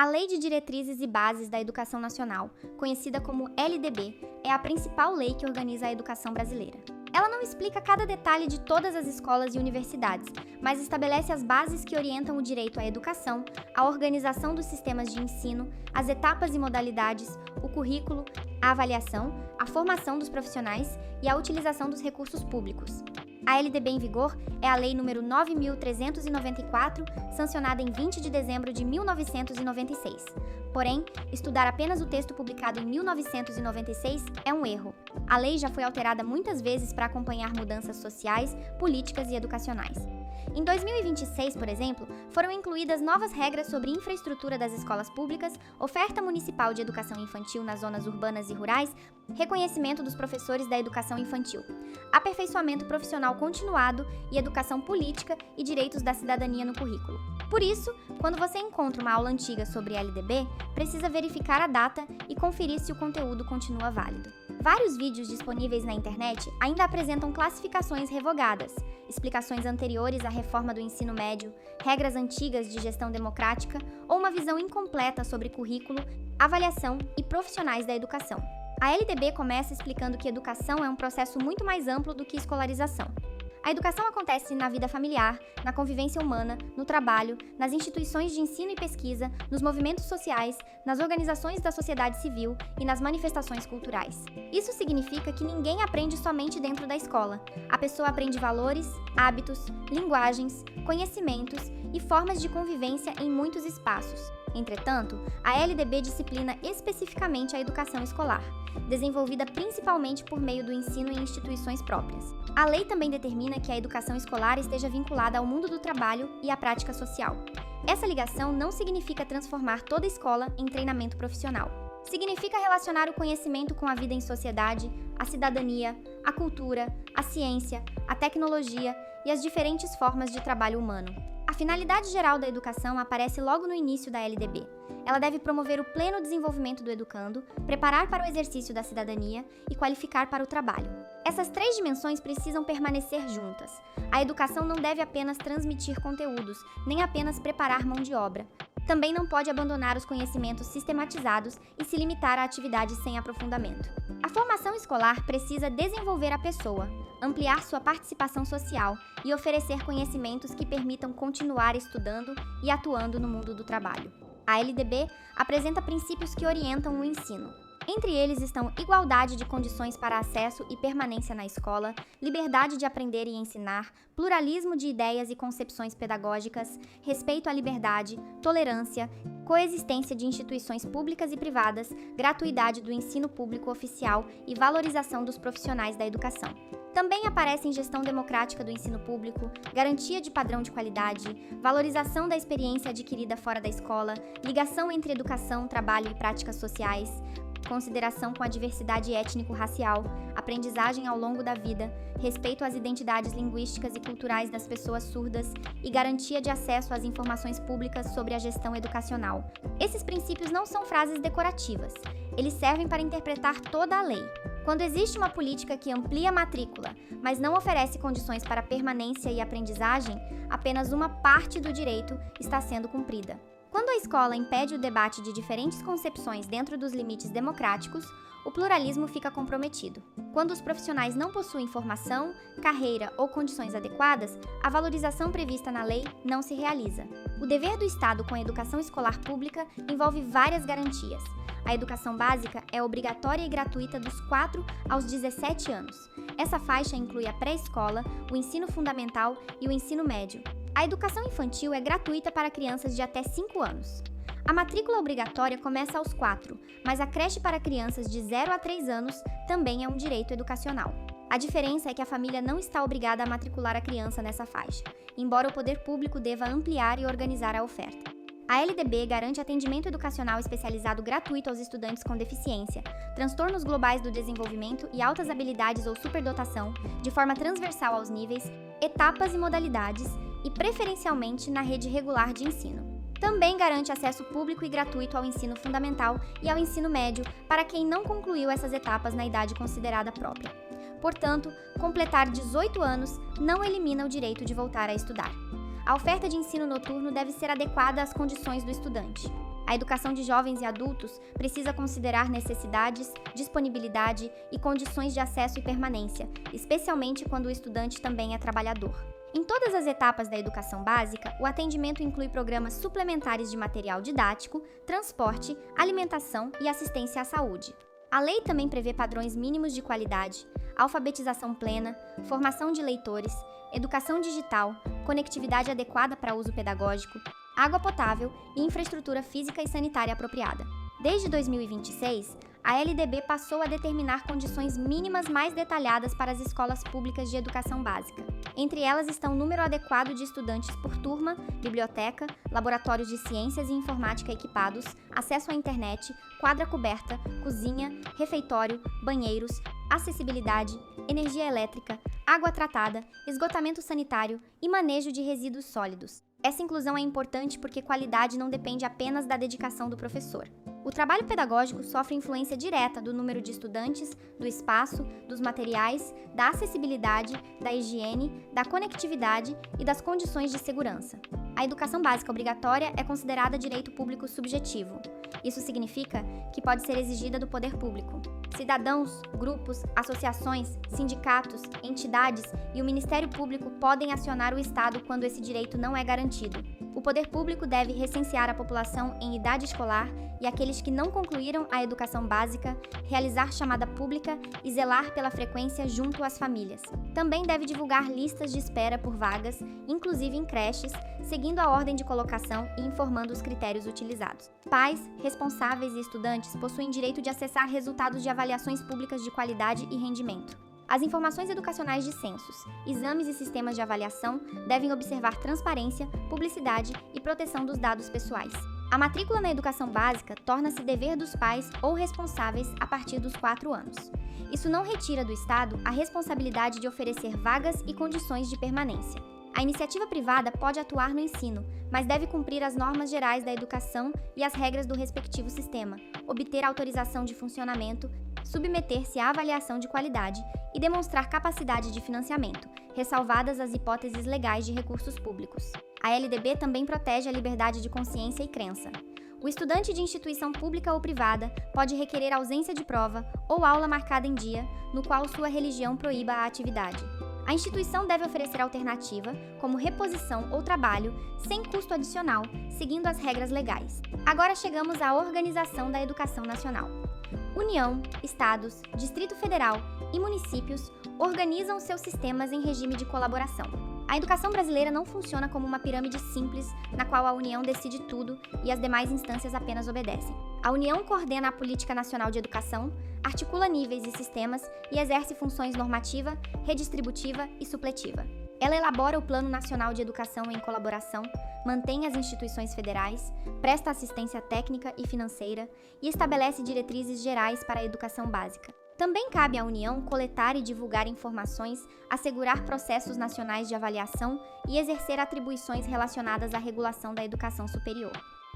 A Lei de Diretrizes e Bases da Educação Nacional, conhecida como LDB, é a principal lei que organiza a educação brasileira. Ela não explica cada detalhe de todas as escolas e universidades, mas estabelece as bases que orientam o direito à educação, a organização dos sistemas de ensino, as etapas e modalidades, o currículo, a avaliação, a formação dos profissionais e a utilização dos recursos públicos. A LDB em vigor é a Lei nº 9.394, sancionada em 20 de dezembro de 1996. Porém, estudar apenas o texto publicado em 1996 é um erro. A lei já foi alterada muitas vezes para acompanhar mudanças sociais, políticas e educacionais. Em 2026, por exemplo, foram incluídas novas regras sobre infraestrutura das escolas públicas, oferta municipal de educação infantil nas zonas urbanas e rurais, reconhecimento dos professores da educação infantil, aperfeiçoamento profissional continuado e educação política e direitos da cidadania no currículo. Por isso, quando você encontra uma aula antiga sobre LDB, precisa verificar a data e conferir se o conteúdo continua válido. Vários vídeos disponíveis na internet ainda apresentam classificações revogadas, explicações anteriores à reforma do ensino médio, regras antigas de gestão democrática ou uma visão incompleta sobre currículo, avaliação e profissionais da educação. A LDB começa explicando que educação é um processo muito mais amplo do que escolarização. A educação acontece na vida familiar, na convivência humana, no trabalho, nas instituições de ensino e pesquisa, nos movimentos sociais, nas organizações da sociedade civil e nas manifestações culturais. Isso significa que ninguém aprende somente dentro da escola. A pessoa aprende valores, hábitos, linguagens, conhecimentos e formas de convivência em muitos espaços. Entretanto, a LDB disciplina especificamente a educação escolar, desenvolvida principalmente por meio do ensino em instituições próprias. A lei também determina que a educação escolar esteja vinculada ao mundo do trabalho e à prática social. Essa ligação não significa transformar toda a escola em treinamento profissional. Significa relacionar o conhecimento com a vida em sociedade, a cidadania, a cultura, a ciência, a tecnologia e as diferentes formas de trabalho humano. A finalidade geral da educação aparece logo no início da LDB. Ela deve promover o pleno desenvolvimento do educando, preparar para o exercício da cidadania e qualificar para o trabalho. Essas três dimensões precisam permanecer juntas. A educação não deve apenas transmitir conteúdos, nem apenas preparar mão de obra. Também não pode abandonar os conhecimentos sistematizados e se limitar a atividades sem aprofundamento. A formação escolar precisa desenvolver a pessoa, ampliar sua participação social e oferecer conhecimentos que permitam continuar estudando e atuando no mundo do trabalho. A LDB apresenta princípios que orientam o ensino. Entre eles estão igualdade de condições para acesso e permanência na escola, liberdade de aprender e ensinar, pluralismo de ideias e concepções pedagógicas, respeito à liberdade, tolerância, coexistência de instituições públicas e privadas, gratuidade do ensino público oficial e valorização dos profissionais da educação. Também aparecem gestão democrática do ensino público, garantia de padrão de qualidade, valorização da experiência adquirida fora da escola, ligação entre educação, trabalho e práticas sociais, consideração com a diversidade étnico-racial, aprendizagem ao longo da vida, respeito às identidades linguísticas e culturais das pessoas surdas e garantia de acesso às informações públicas sobre a gestão educacional. Esses princípios não são frases decorativas, eles servem para interpretar toda a lei. Quando existe uma política que amplia a matrícula, mas não oferece condições para permanência e aprendizagem, apenas uma parte do direito está sendo cumprida. Quando a escola impede o debate de diferentes concepções dentro dos limites democráticos, o pluralismo fica comprometido. Quando os profissionais não possuem formação, carreira ou condições adequadas, a valorização prevista na lei não se realiza. O dever do Estado com a educação escolar pública envolve várias garantias. A educação básica é obrigatória e gratuita dos 4 aos 17 anos. Essa faixa inclui a pré-escola, o ensino fundamental e o ensino médio. A educação infantil é gratuita para crianças de até 5 anos. A matrícula obrigatória começa aos 4, mas a creche para crianças de 0 a 3 anos também é um direito educacional. A diferença é que a família não está obrigada a matricular a criança nessa faixa, embora o poder público deva ampliar e organizar a oferta. A LDB garante atendimento educacional especializado gratuito aos estudantes com deficiência, transtornos globais do desenvolvimento e altas habilidades ou superdotação, de forma transversal aos níveis, etapas e modalidades, e preferencialmente na rede regular de ensino. Também garante acesso público e gratuito ao ensino fundamental e ao ensino médio para quem não concluiu essas etapas na idade considerada própria. Portanto, completar 18 anos não elimina o direito de voltar a estudar. A oferta de ensino noturno deve ser adequada às condições do estudante. A educação de jovens e adultos precisa considerar necessidades, disponibilidade e condições de acesso e permanência, especialmente quando o estudante também é trabalhador. Em todas as etapas da educação básica, o atendimento inclui programas suplementares de material didático, transporte, alimentação e assistência à saúde. A lei também prevê padrões mínimos de qualidade, alfabetização plena, formação de leitores, educação digital, conectividade adequada para uso pedagógico, água potável e infraestrutura física e sanitária apropriada. Desde 2026, a LDB passou a determinar condições mínimas mais detalhadas para as escolas públicas de educação básica. Entre elas estão número adequado de estudantes por turma, biblioteca, laboratórios de ciências e informática equipados, acesso à internet, quadra coberta, cozinha, refeitório, banheiros, acessibilidade, energia elétrica, água tratada, esgotamento sanitário e manejo de resíduos sólidos. Essa inclusão é importante porque qualidade não depende apenas da dedicação do professor. O trabalho pedagógico sofre influência direta do número de estudantes, do espaço, dos materiais, da acessibilidade, da higiene, da conectividade e das condições de segurança. A educação básica obrigatória é considerada direito público subjetivo. Isso significa que pode ser exigida do poder público. Cidadãos, grupos, associações, sindicatos, entidades e o Ministério Público podem acionar o Estado quando esse direito não é garantido. O poder público deve recensear a população em idade escolar e aqueles que não concluíram a educação básica, realizar chamada pública e zelar pela frequência junto às famílias. Também deve divulgar listas de espera por vagas, inclusive em creches, seguindo a ordem de colocação e informando os critérios utilizados. Pais, responsáveis e estudantes possuem direito de acessar resultados de avaliações públicas de qualidade e rendimento. As informações educacionais de censos, exames e sistemas de avaliação devem observar transparência, publicidade e proteção dos dados pessoais. A matrícula na educação básica torna-se dever dos pais ou responsáveis a partir dos 4 anos. Isso não retira do Estado a responsabilidade de oferecer vagas e condições de permanência. A iniciativa privada pode atuar no ensino, mas deve cumprir as normas gerais da educação e as regras do respectivo sistema, obter autorização de funcionamento, submeter-se à avaliação de qualidade e demonstrar capacidade de financiamento, ressalvadas as hipóteses legais de recursos públicos. A LDB também protege a liberdade de consciência e crença. O estudante de instituição pública ou privada pode requerer ausência de prova ou aula marcada em dia, no qual sua religião proíba a atividade. A instituição deve oferecer alternativa, como reposição ou trabalho, sem custo adicional, seguindo as regras legais. Agora chegamos à organização da educação nacional. União, Estados, Distrito Federal e municípios organizam seus sistemas em regime de colaboração. A educação brasileira não funciona como uma pirâmide simples, na qual a União decide tudo e as demais instâncias apenas obedecem. A União coordena a Política Nacional de Educação, articula níveis e sistemas e exerce funções normativa, redistributiva e supletiva. Ela elabora o Plano Nacional de Educação em colaboração, mantém as instituições federais, presta assistência técnica e financeira e estabelece diretrizes gerais para a educação básica. Também cabe à União coletar e divulgar informações, assegurar processos nacionais de avaliação e exercer atribuições relacionadas à regulação da educação superior.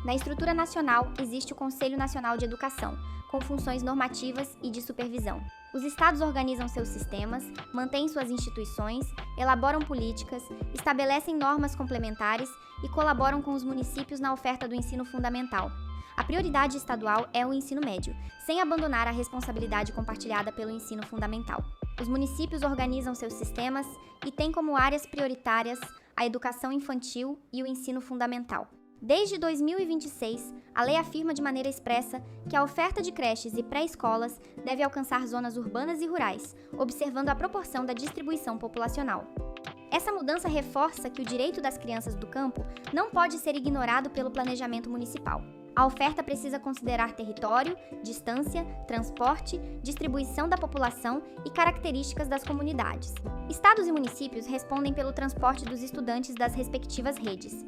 Na estrutura nacional, existe o Conselho Nacional de Educação, com funções normativas e de supervisão. Os estados organizam seus sistemas, mantêm suas instituições, elaboram políticas, estabelecem normas complementares e colaboram com os municípios na oferta do ensino fundamental. A prioridade estadual é o ensino médio, sem abandonar a responsabilidade compartilhada pelo ensino fundamental. Os municípios organizam seus sistemas e têm como áreas prioritárias a educação infantil e o ensino fundamental. Desde 2026, a lei afirma de maneira expressa que a oferta de creches e pré-escolas deve alcançar zonas urbanas e rurais, observando a proporção da distribuição populacional. Essa mudança reforça que o direito das crianças do campo não pode ser ignorado pelo planejamento municipal. A oferta precisa considerar território, distância, transporte, distribuição da população e características das comunidades. Estados e municípios respondem pelo transporte dos estudantes das respectivas redes.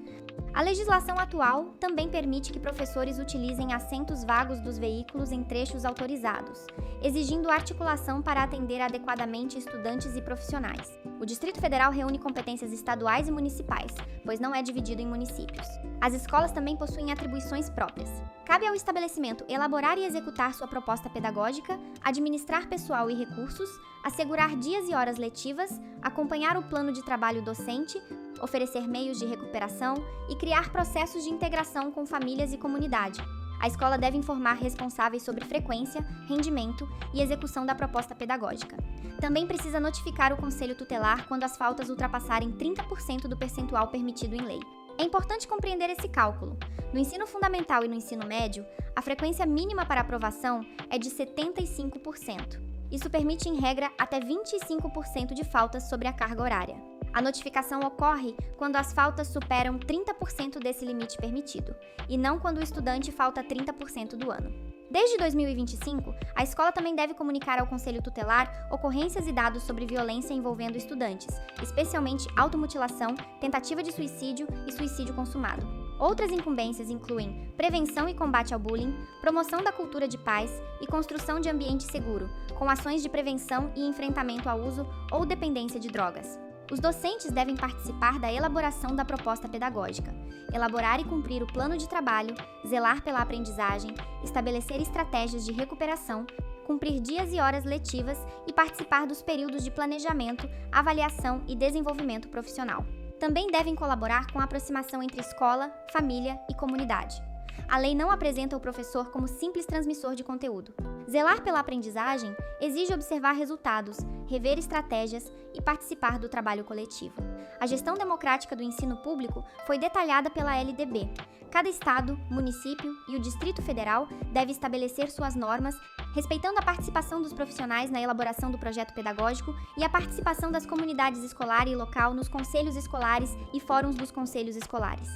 A legislação atual também permite que professores utilizem assentos vagos dos veículos em trechos autorizados, exigindo articulação para atender adequadamente estudantes e profissionais. O Distrito Federal reúne competências estaduais e municipais, pois não é dividido em municípios. As escolas também possuem atribuições próprias. Cabe ao estabelecimento elaborar e executar sua proposta pedagógica, administrar pessoal e recursos, assegurar dias e horas letivas, acompanhar o plano de trabalho docente, oferecer meios de recuperação e criar processos de integração com famílias e comunidade. A escola deve informar responsáveis sobre frequência, rendimento e execução da proposta pedagógica. Também precisa notificar o conselho tutelar quando as faltas ultrapassarem 30% do percentual permitido em lei. É importante compreender esse cálculo. No ensino fundamental e no ensino médio, a frequência mínima para aprovação é de 75%. Isso permite, em regra, até 25% de faltas sobre a carga horária. A notificação ocorre quando as faltas superam 30% desse limite permitido, e não quando o estudante falta 30% do ano. Desde 2025, a escola também deve comunicar ao Conselho Tutelar ocorrências e dados sobre violência envolvendo estudantes, especialmente automutilação, tentativa de suicídio e suicídio consumado. Outras incumbências incluem prevenção e combate ao bullying, promoção da cultura de paz e construção de ambiente seguro, com ações de prevenção e enfrentamento ao uso ou dependência de drogas. Os docentes devem participar da elaboração da proposta pedagógica, elaborar e cumprir o plano de trabalho, zelar pela aprendizagem, estabelecer estratégias de recuperação, cumprir dias e horas letivas e participar dos períodos de planejamento, avaliação e desenvolvimento profissional. Também devem colaborar com a aproximação entre escola, família e comunidade. A lei não apresenta o professor como simples transmissor de conteúdo. Zelar pela aprendizagem exige observar resultados, rever estratégias e participar do trabalho coletivo. A gestão democrática do ensino público foi detalhada pela LDB. Cada estado, município e o Distrito Federal deve estabelecer suas normas, respeitando a participação dos profissionais na elaboração do projeto pedagógico e a participação das comunidades escolar e local nos conselhos escolares e fóruns dos conselhos escolares.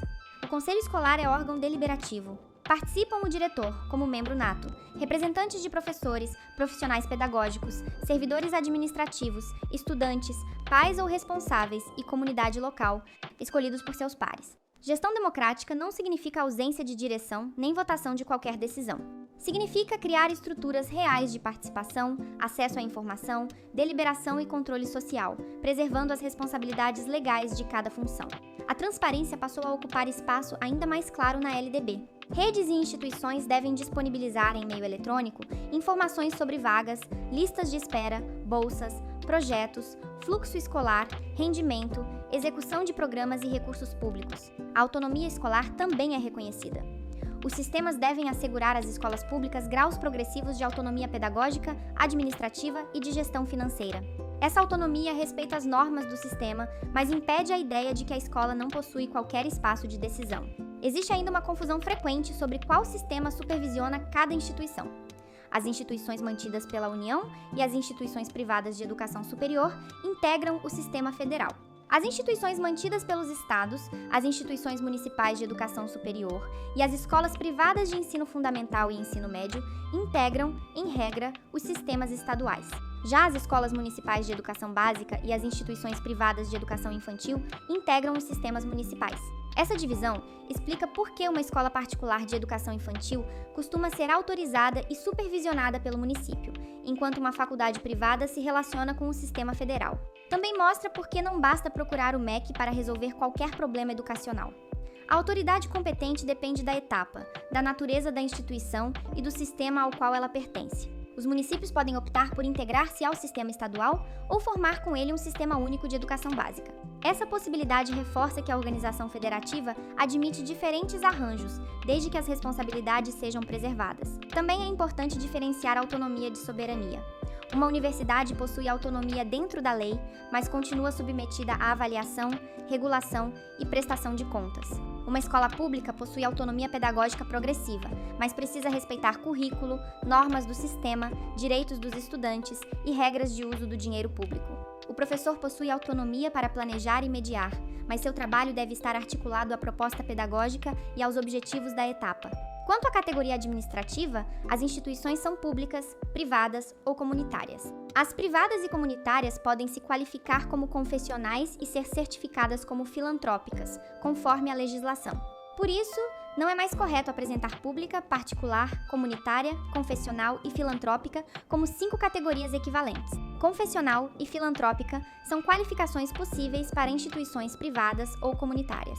O Conselho Escolar é órgão deliberativo. Participam o diretor, como membro nato, representantes de professores, profissionais pedagógicos, servidores administrativos, estudantes, pais ou responsáveis e comunidade local, escolhidos por seus pares. Gestão democrática não significa ausência de direção nem votação de qualquer decisão. Significa criar estruturas reais de participação, acesso à informação, deliberação e controle social, preservando as responsabilidades legais de cada função. A transparência passou a ocupar espaço ainda mais claro na LDB. Redes e instituições devem disponibilizar em meio eletrônico informações sobre vagas, listas de espera, bolsas, projetos, fluxo escolar, rendimento, execução de programas e recursos públicos. A autonomia escolar também é reconhecida. Os sistemas devem assegurar às escolas públicas graus progressivos de autonomia pedagógica, administrativa e de gestão financeira. Essa autonomia respeita as normas do sistema, mas impede a ideia de que a escola não possui qualquer espaço de decisão. Existe ainda uma confusão frequente sobre qual sistema supervisiona cada instituição. As instituições mantidas pela União e as instituições privadas de educação superior integram o sistema federal. As instituições mantidas pelos estados, as instituições municipais de educação superior e as escolas privadas de ensino fundamental e ensino médio integram, em regra, os sistemas estaduais. Já as escolas municipais de educação básica e as instituições privadas de educação infantil integram os sistemas municipais. Essa divisão explica por que uma escola particular de educação infantil costuma ser autorizada e supervisionada pelo município, enquanto uma faculdade privada se relaciona com o sistema federal. Também mostra por que não basta procurar o MEC para resolver qualquer problema educacional. A autoridade competente depende da etapa, da natureza da instituição e do sistema ao qual ela pertence. Os municípios podem optar por integrar-se ao sistema estadual ou formar com ele um sistema único de educação básica. Essa possibilidade reforça que a organização federativa admite diferentes arranjos, desde que as responsabilidades sejam preservadas. Também é importante diferenciar a autonomia de soberania. Uma universidade possui autonomia dentro da lei, mas continua submetida à avaliação, regulação e prestação de contas. Uma escola pública possui autonomia pedagógica progressiva, mas precisa respeitar currículo, normas do sistema, direitos dos estudantes e regras de uso do dinheiro público. O professor possui autonomia para planejar e mediar, mas seu trabalho deve estar articulado à proposta pedagógica e aos objetivos da etapa. Quanto à categoria administrativa, as instituições são públicas, privadas ou comunitárias. As privadas e comunitárias podem se qualificar como confessionais e ser certificadas como filantrópicas, conforme a legislação. Por isso, não é mais correto apresentar pública, particular, comunitária, confessional e filantrópica como 5 categorias equivalentes. Confessional e filantrópica são qualificações possíveis para instituições privadas ou comunitárias.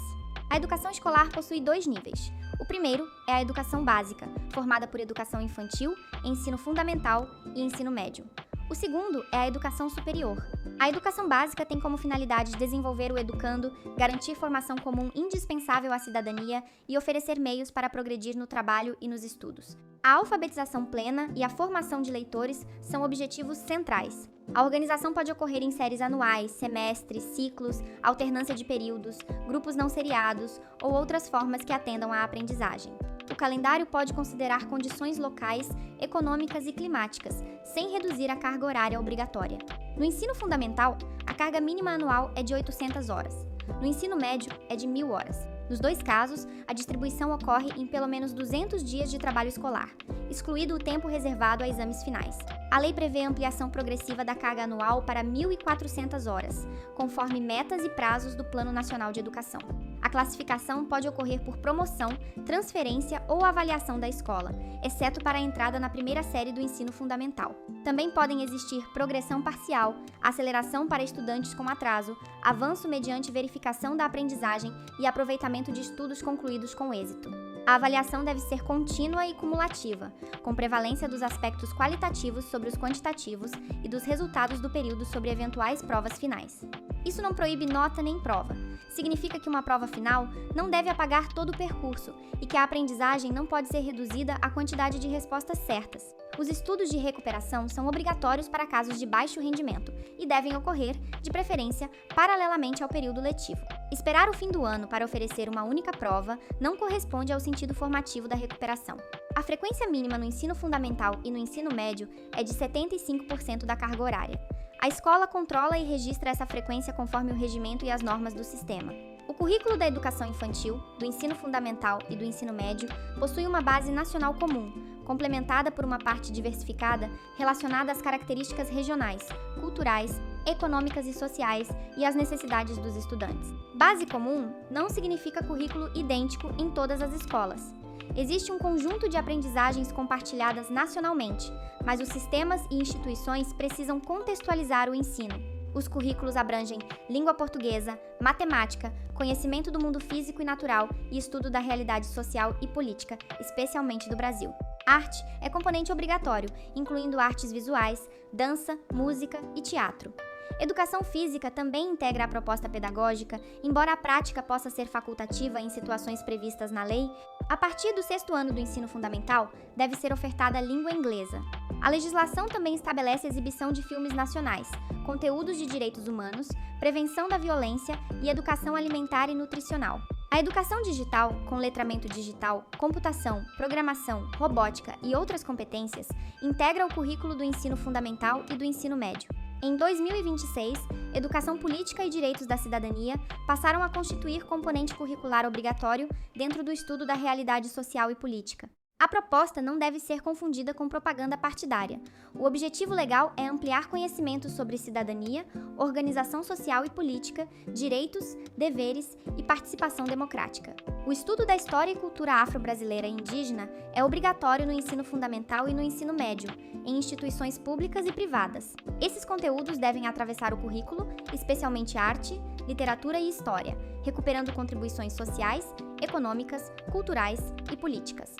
A educação escolar possui 2 níveis. O primeiro é a educação básica, formada por educação infantil, ensino fundamental e ensino médio. O segundo é a educação superior. A educação básica tem como finalidade desenvolver o educando, garantir formação comum indispensável à cidadania e oferecer meios para progredir no trabalho e nos estudos. A alfabetização plena e a formação de leitores são objetivos centrais. A organização pode ocorrer em séries anuais, semestres, ciclos, alternância de períodos, grupos não seriados ou outras formas que atendam à aprendizagem. O calendário pode considerar condições locais, econômicas e climáticas, sem reduzir a carga horária obrigatória. No ensino fundamental, a carga mínima anual é de 800 horas. No ensino médio, é de 1.000 horas. Nos dois casos, a distribuição ocorre em pelo menos 200 dias de trabalho escolar, excluído o tempo reservado a exames finais. A lei prevê ampliação progressiva da carga anual para 1.400 horas, conforme metas e prazos do Plano Nacional de Educação. A classificação pode ocorrer por promoção, transferência ou avaliação da escola, exceto para a entrada na primeira série do ensino fundamental. Também podem existir progressão parcial, aceleração para estudantes com atraso, avanço mediante verificação da aprendizagem e aproveitamento de estudos concluídos com êxito. A avaliação deve ser contínua e cumulativa, com prevalência dos aspectos qualitativos sobre os quantitativos e dos resultados do período sobre eventuais provas finais. Isso não proíbe nota nem prova. Significa que uma prova final não deve apagar todo o percurso e que a aprendizagem não pode ser reduzida à quantidade de respostas certas. Os estudos de recuperação são obrigatórios para casos de baixo rendimento e devem ocorrer, de preferência, paralelamente ao período letivo. Esperar o fim do ano para oferecer uma única prova não corresponde ao sentido formativo da recuperação. A frequência mínima no ensino fundamental e no ensino médio é de 75% da carga horária. A escola controla e registra essa frequência conforme o regimento e as normas do sistema. O currículo da educação infantil, do ensino fundamental e do ensino médio possui uma base nacional comum, complementada por uma parte diversificada relacionada às características regionais, culturais, econômicas e sociais e às necessidades dos estudantes. Base comum não significa currículo idêntico em todas as escolas. Existe um conjunto de aprendizagens compartilhadas nacionalmente, mas os sistemas e instituições precisam contextualizar o ensino. Os currículos abrangem língua portuguesa, matemática, conhecimento do mundo físico e natural e estudo da realidade social e política, especialmente do Brasil. Arte é componente obrigatório, incluindo artes visuais, dança, música e teatro. Educação física também integra a proposta pedagógica, embora a prática possa ser facultativa em situações previstas na lei. A partir do 6º ano do ensino fundamental, deve ser ofertada a língua inglesa. A legislação também estabelece a exibição de filmes nacionais, conteúdos de direitos humanos, prevenção da violência e educação alimentar e nutricional. A educação digital, com letramento digital, computação, programação, robótica e outras competências, integra o currículo do ensino fundamental e do ensino médio. Em 2026, Educação Política e Direitos da Cidadania passaram a constituir componente curricular obrigatório dentro do estudo da realidade social e política. A proposta não deve ser confundida com propaganda partidária. O objetivo legal é ampliar conhecimentos sobre cidadania, organização social e política, direitos, deveres e participação democrática. O estudo da história e cultura afro-brasileira e indígena é obrigatório no ensino fundamental e no ensino médio, em instituições públicas e privadas. Esses conteúdos devem atravessar o currículo, especialmente arte, literatura e história, recuperando contribuições sociais, econômicas, culturais e políticas.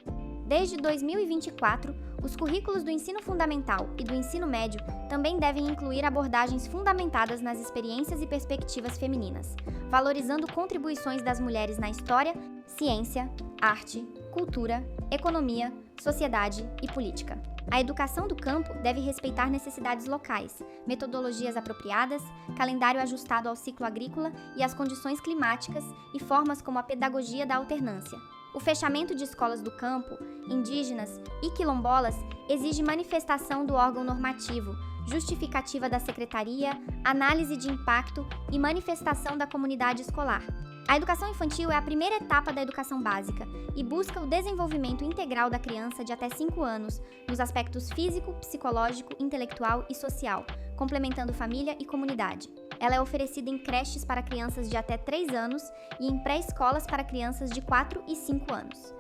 Desde 2024, os currículos do ensino fundamental e do ensino médio também devem incluir abordagens fundamentadas nas experiências e perspectivas femininas, valorizando contribuições das mulheres na história, ciência, arte, cultura, economia, sociedade e política. A educação do campo deve respeitar necessidades locais, metodologias apropriadas, calendário ajustado ao ciclo agrícola e às condições climáticas e formas como a pedagogia da alternância. O fechamento de escolas do campo, indígenas e quilombolas exige manifestação do órgão normativo, justificativa da secretaria, análise de impacto e manifestação da comunidade escolar. A educação infantil é a primeira etapa da educação básica e busca o desenvolvimento integral da criança de até 5 anos, nos aspectos físico, psicológico, intelectual e social, complementando família e comunidade. Ela é oferecida em creches para crianças de até 3 anos e em pré-escolas para crianças de 4 e 5 anos.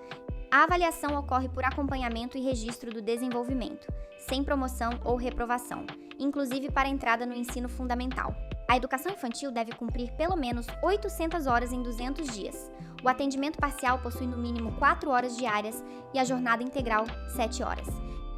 A avaliação ocorre por acompanhamento e registro do desenvolvimento, sem promoção ou reprovação, inclusive para a entrada no ensino fundamental. A educação infantil deve cumprir pelo menos 800 horas em 200 dias. O atendimento parcial possui no mínimo 4 horas diárias e a jornada integral 7 horas.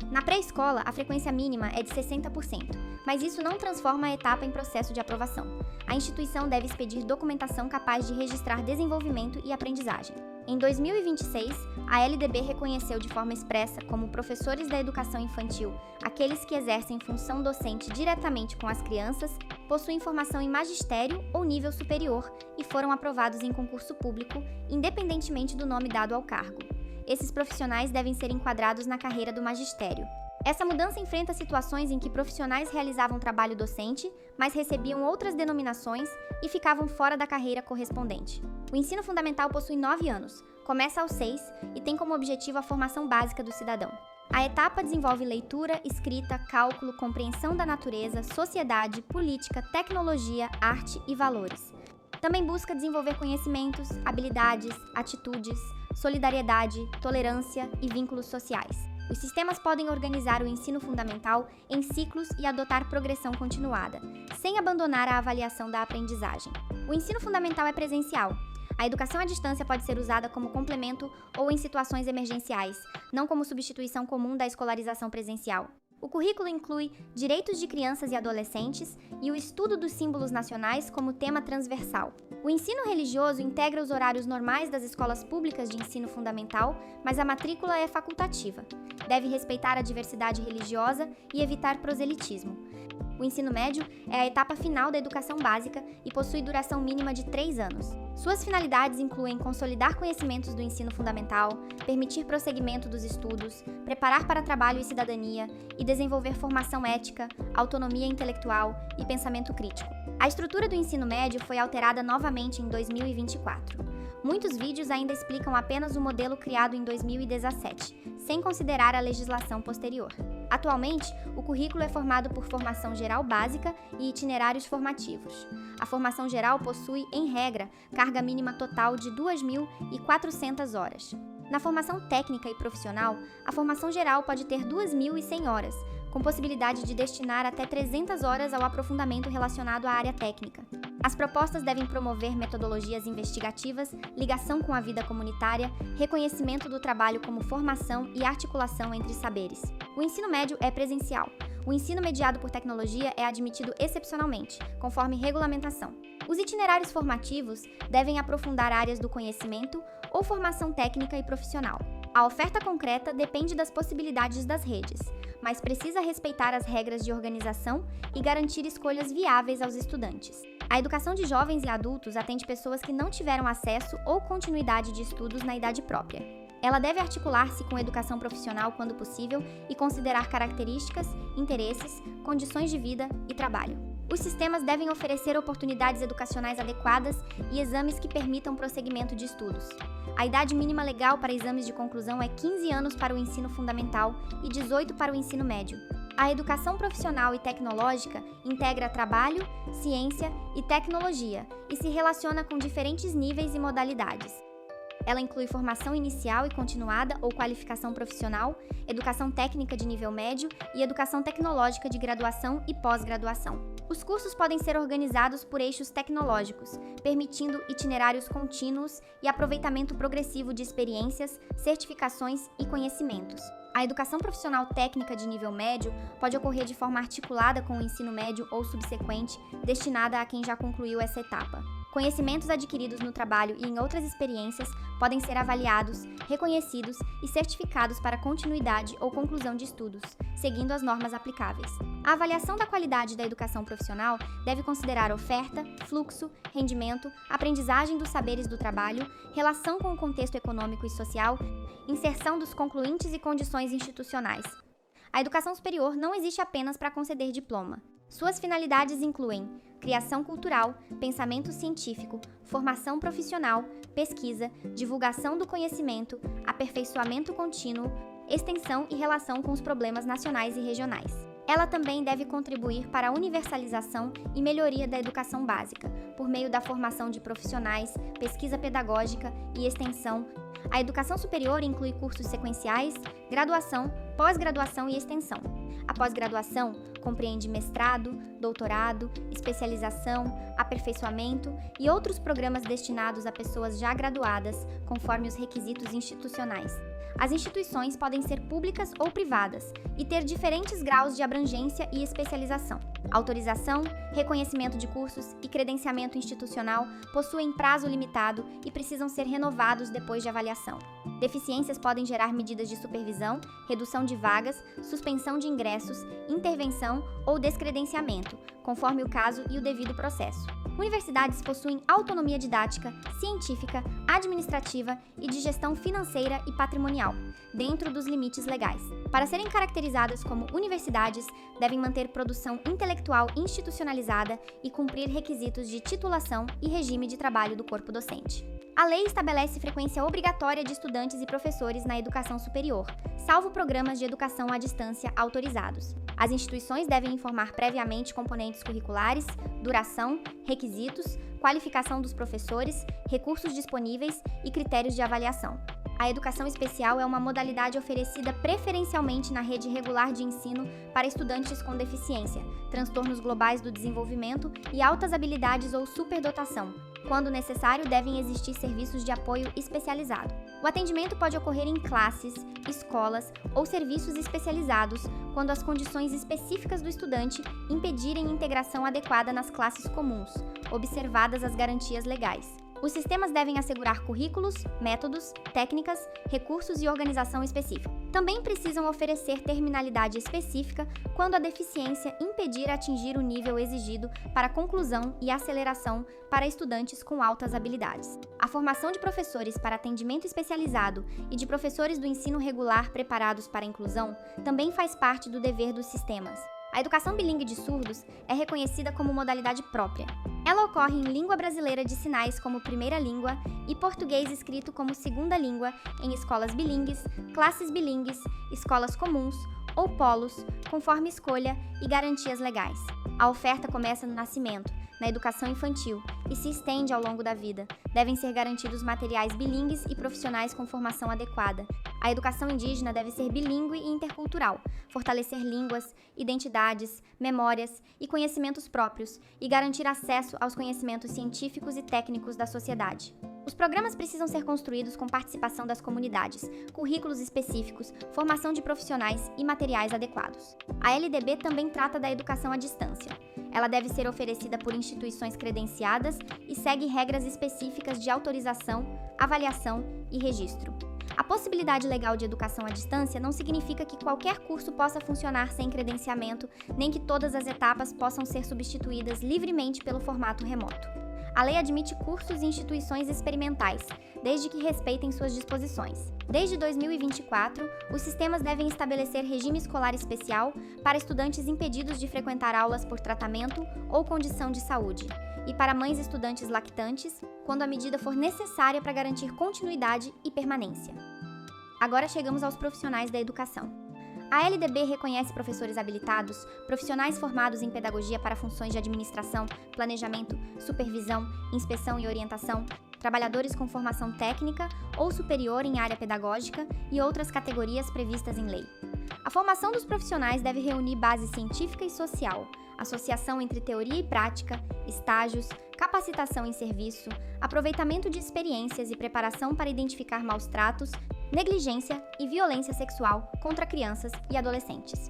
Na pré-escola, a frequência mínima é de 60%, mas isso não transforma a etapa em processo de aprovação. A instituição deve expedir documentação capaz de registrar desenvolvimento e aprendizagem. Em 2026, a LDB reconheceu de forma expressa como professores da educação infantil aqueles que exercem função docente diretamente com as crianças, possuem formação em magistério ou nível superior e foram aprovados em concurso público, independentemente do nome dado ao cargo. Esses profissionais devem ser enquadrados na carreira do magistério. Essa mudança enfrenta situações em que profissionais realizavam trabalho docente, mas recebiam outras denominações e ficavam fora da carreira correspondente. O ensino fundamental possui 9 anos, começa aos 6 e tem como objetivo a formação básica do cidadão. A etapa desenvolve leitura, escrita, cálculo, compreensão da natureza, sociedade, política, tecnologia, arte e valores. Também busca desenvolver conhecimentos, habilidades, atitudes, solidariedade, tolerância e vínculos sociais. Os sistemas podem organizar o ensino fundamental em ciclos e adotar progressão continuada, sem abandonar a avaliação da aprendizagem. O ensino fundamental é presencial. A educação à distância pode ser usada como complemento ou em situações emergenciais, não como substituição comum da escolarização presencial. O currículo inclui direitos de crianças e adolescentes e o estudo dos símbolos nacionais como tema transversal. O ensino religioso integra os horários normais das escolas públicas de ensino fundamental, mas a matrícula é facultativa. Deve respeitar a diversidade religiosa e evitar proselitismo. O ensino médio é a etapa final da educação básica e possui duração mínima de 3 anos. Suas finalidades incluem consolidar conhecimentos do ensino fundamental, permitir prosseguimento dos estudos, preparar para trabalho e cidadania e desenvolver formação ética, autonomia intelectual e pensamento crítico. A estrutura do ensino médio foi alterada novamente em 2024. Muitos vídeos ainda explicam apenas o modelo criado em 2017, sem considerar a legislação posterior. Atualmente, o currículo é formado por formação geral básica e itinerários formativos. A formação geral possui, em regra, carga mínima total de 2.400 horas. Na formação técnica e profissional, a formação geral pode ter 2.100 horas, com possibilidade de destinar até 300 horas ao aprofundamento relacionado à área técnica. As propostas devem promover metodologias investigativas, ligação com a vida comunitária, reconhecimento do trabalho como formação e articulação entre saberes. O ensino médio é presencial. O ensino mediado por tecnologia é admitido excepcionalmente, conforme regulamentação. Os itinerários formativos devem aprofundar áreas do conhecimento ou formação técnica e profissional. A oferta concreta depende das possibilidades das redes, mas precisa respeitar as regras de organização e garantir escolhas viáveis aos estudantes. A educação de jovens e adultos atende pessoas que não tiveram acesso ou continuidade de estudos na idade própria. Ela deve articular-se com a educação profissional quando possível e considerar características, interesses, condições de vida e trabalho. Os sistemas devem oferecer oportunidades educacionais adequadas e exames que permitam prosseguimento de estudos. A idade mínima legal para exames de conclusão é 15 anos para o ensino fundamental e 18 para o ensino médio. A educação profissional e tecnológica integra trabalho, ciência e tecnologia e se relaciona com diferentes níveis e modalidades. Ela inclui formação inicial e continuada ou qualificação profissional, educação técnica de nível médio e educação tecnológica de graduação e pós-graduação. Os cursos podem ser organizados por eixos tecnológicos, permitindo itinerários contínuos e aproveitamento progressivo de experiências, certificações e conhecimentos. A educação profissional técnica de nível médio pode ocorrer de forma articulada com o ensino médio ou subsequente, destinada a quem já concluiu essa etapa. Conhecimentos adquiridos no trabalho e em outras experiências podem ser avaliados, reconhecidos e certificados para continuidade ou conclusão de estudos, seguindo as normas aplicáveis. A avaliação da qualidade da educação profissional deve considerar oferta, fluxo, rendimento, aprendizagem dos saberes do trabalho, relação com o contexto econômico e social, inserção dos concluintes e condições institucionais. A educação superior não existe apenas para conceder diploma. Suas finalidades incluem criação cultural, pensamento científico, formação profissional, pesquisa, divulgação do conhecimento, aperfeiçoamento contínuo, extensão e relação com os problemas nacionais e regionais. Ela também deve contribuir para a universalização e melhoria da educação básica, por meio da formação de profissionais, pesquisa pedagógica e extensão. A educação superior inclui cursos sequenciais, graduação, pós-graduação e extensão. A pós-graduação compreende mestrado, doutorado, especialização, aperfeiçoamento e outros programas destinados a pessoas já graduadas, conforme os requisitos institucionais. As instituições podem ser públicas ou privadas e ter diferentes graus de abrangência e especialização. Autorização, reconhecimento de cursos e credenciamento institucional possuem prazo limitado e precisam ser renovados depois de avaliação. Deficiências podem gerar medidas de supervisão, redução de vagas, suspensão de ingressos, intervenção ou descredenciamento, conforme o caso e o devido processo. Universidades possuem autonomia didática, científica, administrativa e de gestão financeira e patrimonial, dentro dos limites legais. Para serem caracterizadas como universidades, devem manter produção intelectual institucionalizada e cumprir requisitos de titulação e regime de trabalho do corpo docente. A lei estabelece frequência obrigatória de estudantes e professores na educação superior, salvo programas de educação à distância autorizados. As instituições devem informar previamente componentes curriculares, duração, requisitos, qualificação dos professores, recursos disponíveis e critérios de avaliação. A educação especial é uma modalidade oferecida preferencialmente na rede regular de ensino para estudantes com deficiência, transtornos globais do desenvolvimento e altas habilidades ou superdotação. Quando necessário, devem existir serviços de apoio especializado. O atendimento pode ocorrer em classes, escolas ou serviços especializados, quando as condições específicas do estudante impedirem integração adequada nas classes comuns, observadas as garantias legais. Os sistemas devem assegurar currículos, métodos, técnicas, recursos e organização específica. Também precisam oferecer terminalidade específica quando a deficiência impedir atingir o nível exigido para conclusão e aceleração para estudantes com altas habilidades. A formação de professores para atendimento especializado e de professores do ensino regular preparados para a inclusão também faz parte do dever dos sistemas. A educação bilíngue de surdos é reconhecida como modalidade própria. Ela ocorre em língua brasileira de sinais como primeira língua e português escrito como segunda língua em escolas bilíngues, classes bilíngues, escolas comuns ou polos, conforme escolha e garantias legais. A oferta começa no nascimento, na educação infantil, e se estende ao longo da vida. Devem ser garantidos materiais bilíngues e profissionais com formação adequada. A educação indígena deve ser bilíngue e intercultural, fortalecer línguas, identidades, memórias e conhecimentos próprios e garantir acesso aos conhecimentos científicos e técnicos da sociedade. Os programas precisam ser construídos com participação das comunidades, currículos específicos, formação de profissionais e materiais adequados. A LDB também trata da educação à distância. Ela deve ser oferecida por instituições credenciadas e segue regras específicas de autorização, avaliação e registro. A possibilidade legal de educação à distância não significa que qualquer curso possa funcionar sem credenciamento, nem que todas as etapas possam ser substituídas livremente pelo formato remoto. A lei admite cursos e instituições experimentais, desde que respeitem suas disposições. Desde 2024, os sistemas devem estabelecer regime escolar especial para estudantes impedidos de frequentar aulas por tratamento ou condição de saúde, e para mães estudantes lactantes, quando a medida for necessária para garantir continuidade e permanência. Agora chegamos aos profissionais da educação. A LDB reconhece professores habilitados, profissionais formados em pedagogia para funções de administração, planejamento, supervisão, inspeção e orientação, trabalhadores com formação técnica ou superior em área pedagógica e outras categorias previstas em lei. A formação dos profissionais deve reunir base científica e social, associação entre teoria e prática, estágios, capacitação em serviço, aproveitamento de experiências e preparação para identificar maus tratos, negligência e violência sexual contra crianças e adolescentes.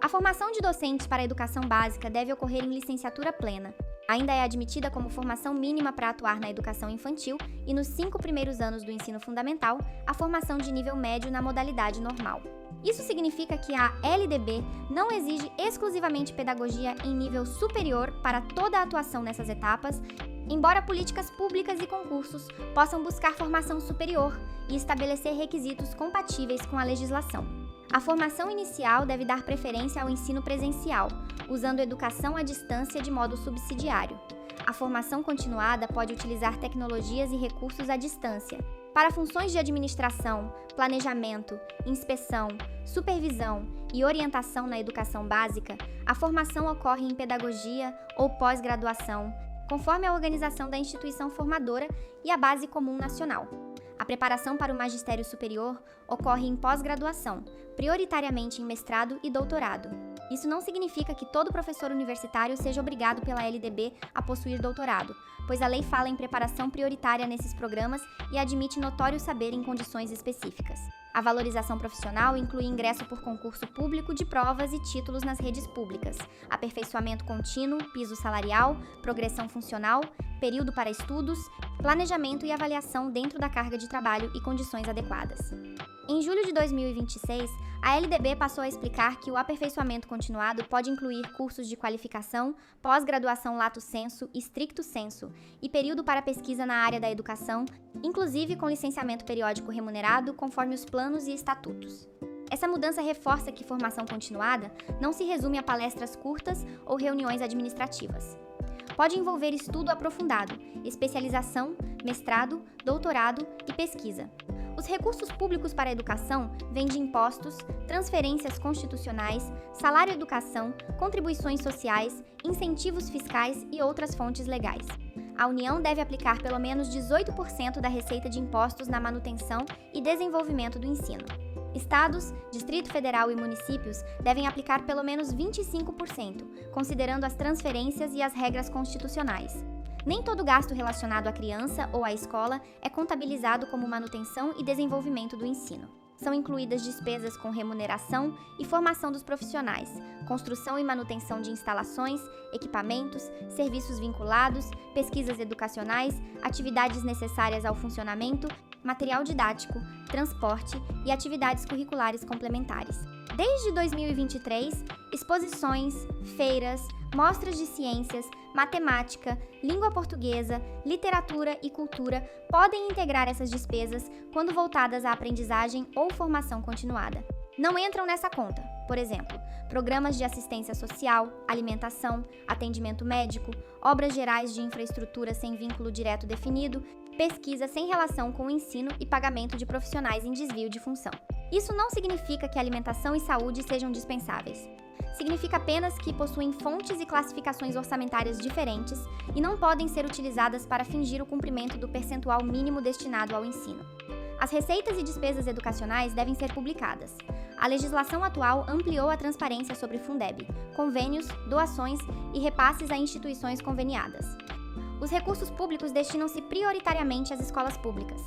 A formação de docentes para a educação básica deve ocorrer em licenciatura plena. Ainda é admitida como formação mínima para atuar na educação infantil e, nos 5 primeiros anos do ensino fundamental, a formação de nível médio na modalidade normal. Isso significa que a LDB não exige exclusivamente pedagogia em nível superior para toda a atuação nessas etapas, embora políticas públicas e concursos possam buscar formação superior e estabelecer requisitos compatíveis com a legislação. A formação inicial deve dar preferência ao ensino presencial, usando educação à distância de modo subsidiário. A formação continuada pode utilizar tecnologias e recursos à distância. Para funções de administração, planejamento, inspeção, supervisão e orientação na educação básica, a formação ocorre em pedagogia ou pós-graduação, conforme a organização da instituição formadora e a base comum nacional. A preparação para o magistério superior ocorre em pós-graduação, prioritariamente em mestrado e doutorado. Isso não significa que todo professor universitário seja obrigado pela LDB a possuir doutorado, pois a lei fala em preparação prioritária nesses programas e admite notório saber em condições específicas. A valorização profissional inclui ingresso por concurso público de provas e títulos nas redes públicas, aperfeiçoamento contínuo, piso salarial, progressão funcional, período para estudos, planejamento e avaliação dentro da carga de trabalho e condições adequadas. Em julho de 2026, a LDB passou a explicar que o aperfeiçoamento continuado pode incluir cursos de qualificação, pós-graduação lato sensu e stricto sensu, e período para pesquisa na área da educação, inclusive com licenciamento periódico remunerado, conforme os planos e estatutos. Essa mudança reforça que formação continuada não se resume a palestras curtas ou reuniões administrativas. Pode envolver estudo aprofundado, especialização, mestrado, doutorado e pesquisa. Os recursos públicos para a educação vêm de impostos, transferências constitucionais, salário-educação, contribuições sociais, incentivos fiscais e outras fontes legais. A União deve aplicar pelo menos 18% da receita de impostos na manutenção e desenvolvimento do ensino. Estados, Distrito Federal e municípios devem aplicar pelo menos 25%, considerando as transferências e as regras constitucionais. Nem todo gasto relacionado à criança ou à escola é contabilizado como manutenção e desenvolvimento do ensino. São incluídas despesas com remuneração e formação dos profissionais, construção e manutenção de instalações, equipamentos, serviços vinculados, pesquisas educacionais, atividades necessárias ao funcionamento, material didático, transporte e atividades curriculares complementares. Desde 2023, exposições, feiras, mostras de ciências, matemática, língua portuguesa, literatura e cultura podem integrar essas despesas quando voltadas à aprendizagem ou formação continuada. Não entram nessa conta, por exemplo, programas de assistência social, alimentação, atendimento médico, obras gerais de infraestrutura sem vínculo direto definido, pesquisa sem relação com o ensino e pagamento de profissionais em desvio de função. Isso não significa que alimentação e saúde sejam dispensáveis. Significa apenas que possuem fontes e classificações orçamentárias diferentes e não podem ser utilizadas para fingir o cumprimento do percentual mínimo destinado ao ensino. As receitas e despesas educacionais devem ser publicadas. A legislação atual ampliou a transparência sobre Fundeb, convênios, doações e repasses a instituições conveniadas. Os recursos públicos destinam-se prioritariamente às escolas públicas.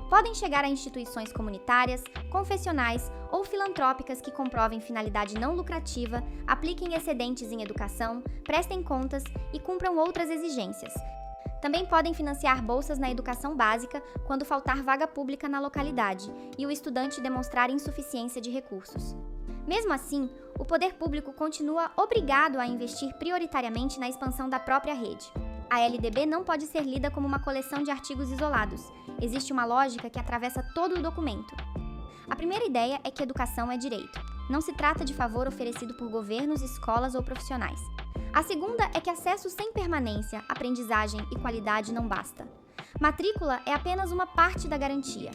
Podem chegar a instituições comunitárias, confessionais ou filantrópicas que comprovem finalidade não lucrativa, apliquem excedentes em educação, prestem contas e cumpram outras exigências. Também podem financiar bolsas na educação básica quando faltar vaga pública na localidade e o estudante demonstrar insuficiência de recursos. Mesmo assim, o poder público continua obrigado a investir prioritariamente na expansão da própria rede. A LDB não pode ser lida como uma coleção de artigos isolados. Existe uma lógica que atravessa todo o documento. A primeira ideia é que educação é direito. Não se trata de favor oferecido por governos, escolas ou profissionais. A segunda é que acesso sem permanência, aprendizagem e qualidade não basta. Matrícula é apenas uma parte da garantia.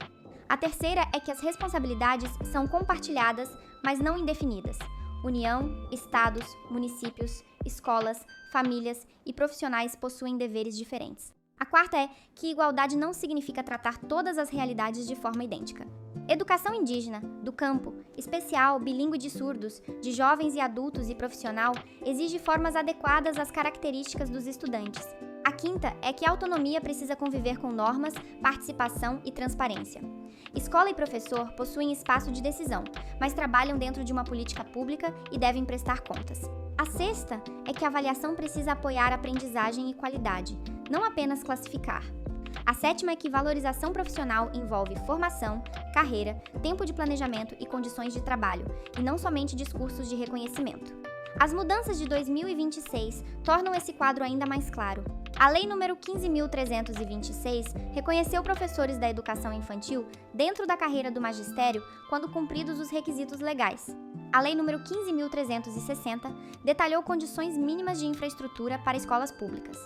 A terceira é que as responsabilidades são compartilhadas, mas não indefinidas. União, estados, municípios, escolas, famílias e profissionais possuem deveres diferentes. A quarta é que igualdade não significa tratar todas as realidades de forma idêntica. Educação indígena, do campo, especial, bilíngue de surdos, de jovens e adultos e profissional, exige formas adequadas às características dos estudantes. A quinta é que a autonomia precisa conviver com normas, participação e transparência. Escola e professor possuem espaço de decisão, mas trabalham dentro de uma política pública e devem prestar contas. A sexta é que a avaliação precisa apoiar aprendizagem e qualidade, não apenas classificar. A sétima é que valorização profissional envolve formação, carreira, tempo de planejamento e condições de trabalho, e não somente discursos de reconhecimento. As mudanças de 2026 tornam esse quadro ainda mais claro. A Lei nº 15.326 reconheceu professores da educação infantil dentro da carreira do magistério quando cumpridos os requisitos legais. A Lei nº 15.360 detalhou condições mínimas de infraestrutura para escolas públicas.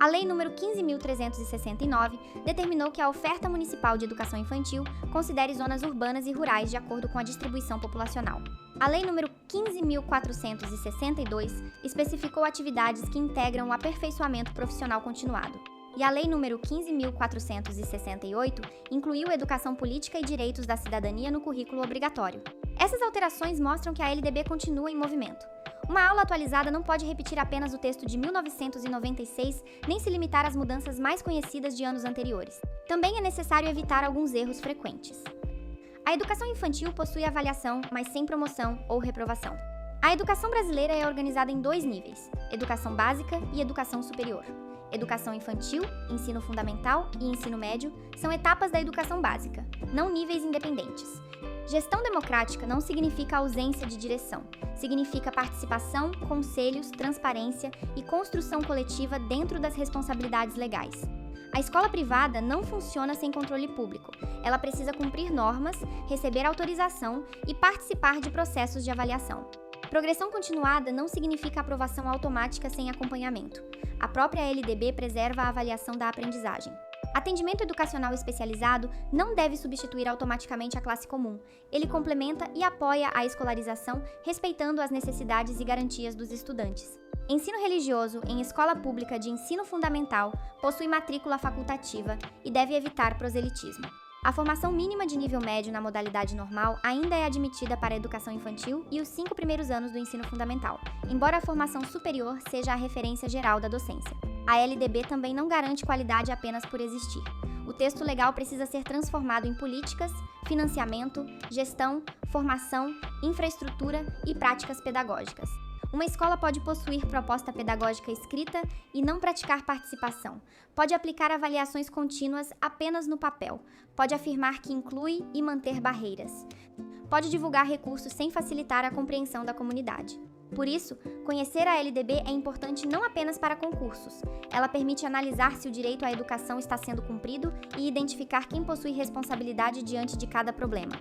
A Lei nº 15.369 determinou que a oferta municipal de educação infantil considere zonas urbanas e rurais de acordo com a distribuição populacional. A Lei nº 15.462 especificou atividades que integram o aperfeiçoamento profissional continuado. E a Lei nº 15.468 incluiu educação política e direitos da cidadania no currículo obrigatório. Essas alterações mostram que a LDB continua em movimento. Uma aula atualizada não pode repetir apenas o texto de 1996, nem se limitar às mudanças mais conhecidas de anos anteriores. Também é necessário evitar alguns erros frequentes. A educação infantil possui avaliação, mas sem promoção ou reprovação. A educação brasileira é organizada em 2 níveis: educação básica e educação superior. Educação infantil, ensino fundamental e ensino médio são etapas da educação básica, não níveis independentes. Gestão democrática não significa ausência de direção, significa participação, conselhos, transparência e construção coletiva dentro das responsabilidades legais. A escola privada não funciona sem controle público. Ela precisa cumprir normas, receber autorização e participar de processos de avaliação. Progressão continuada não significa aprovação automática sem acompanhamento. A própria LDB preserva a avaliação da aprendizagem. Atendimento educacional especializado não deve substituir automaticamente a classe comum. Ele complementa e apoia a escolarização, respeitando as necessidades e garantias dos estudantes. Ensino religioso em escola pública de ensino fundamental possui matrícula facultativa e deve evitar proselitismo. A formação mínima de nível médio na modalidade normal ainda é admitida para a educação infantil e os 5 primeiros anos do ensino fundamental, embora a formação superior seja a referência geral da docência. A LDB também não garante qualidade apenas por existir. O texto legal precisa ser transformado em políticas, financiamento, gestão, formação, infraestrutura e práticas pedagógicas. Uma escola pode possuir proposta pedagógica escrita e não praticar participação. Pode aplicar avaliações contínuas apenas no papel. Pode afirmar que inclui e manter barreiras. Pode divulgar recursos sem facilitar a compreensão da comunidade. Por isso, conhecer a LDB é importante não apenas para concursos. Ela permite analisar se o direito à educação está sendo cumprido e identificar quem possui responsabilidade diante de cada problema.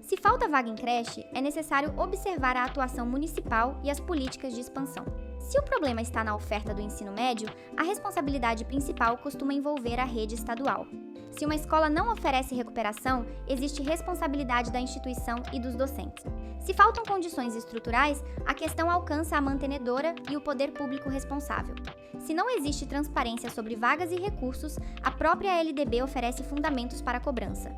Se falta vaga em creche, é necessário observar a atuação municipal e as políticas de expansão. Se o problema está na oferta do ensino médio, a responsabilidade principal costuma envolver a rede estadual. Se uma escola não oferece recuperação, existe responsabilidade da instituição e dos docentes. Se faltam condições estruturais, a questão alcança a mantenedora e o poder público responsável. Se não existe transparência sobre vagas e recursos, a própria LDB oferece fundamentos para a cobrança.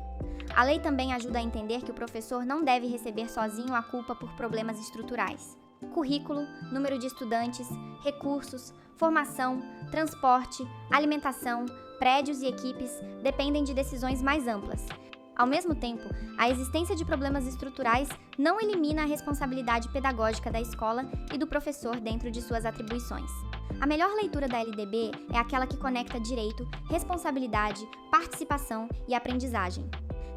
A lei também ajuda a entender que o professor não deve receber sozinho a culpa por problemas estruturais. Currículo, número de estudantes, recursos, formação, transporte, alimentação, prédios e equipes dependem de decisões mais amplas. Ao mesmo tempo, a existência de problemas estruturais não elimina a responsabilidade pedagógica da escola e do professor dentro de suas atribuições. A melhor leitura da LDB é aquela que conecta direito, responsabilidade, participação e aprendizagem.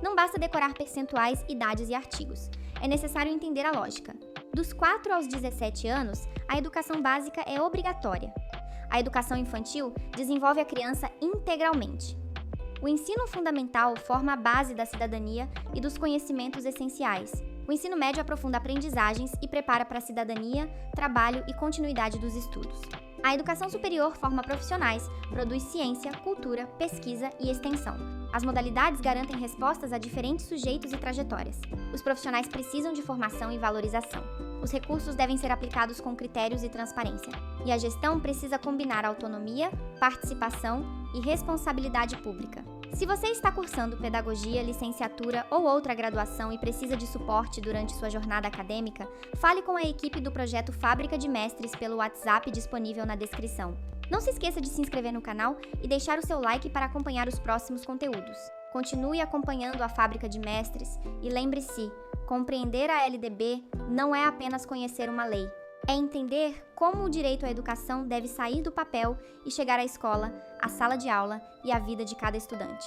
Não basta decorar percentuais, idades e artigos. É necessário entender a lógica. Dos 4 aos 17 anos, a educação básica é obrigatória. A educação infantil desenvolve a criança integralmente. O ensino fundamental forma a base da cidadania e dos conhecimentos essenciais. O ensino médio aprofunda aprendizagens e prepara para a cidadania, trabalho e continuidade dos estudos. A educação superior forma profissionais, produz ciência, cultura, pesquisa e extensão. As modalidades garantem respostas a diferentes sujeitos e trajetórias. Os profissionais precisam de formação e valorização. Os recursos devem ser aplicados com critérios e transparência. E a gestão precisa combinar autonomia, participação e responsabilidade pública. Se você está cursando pedagogia, licenciatura ou outra graduação e precisa de suporte durante sua jornada acadêmica, fale com a equipe do projeto Fábrica de Mestres pelo WhatsApp disponível na descrição. Não se esqueça de se inscrever no canal e deixar o seu like para acompanhar os próximos conteúdos. Continue acompanhando a Fábrica de Mestres e lembre-se, compreender a LDB não é apenas conhecer uma lei. É entender como o direito à educação deve sair do papel e chegar à escola, à sala de aula e à vida de cada estudante.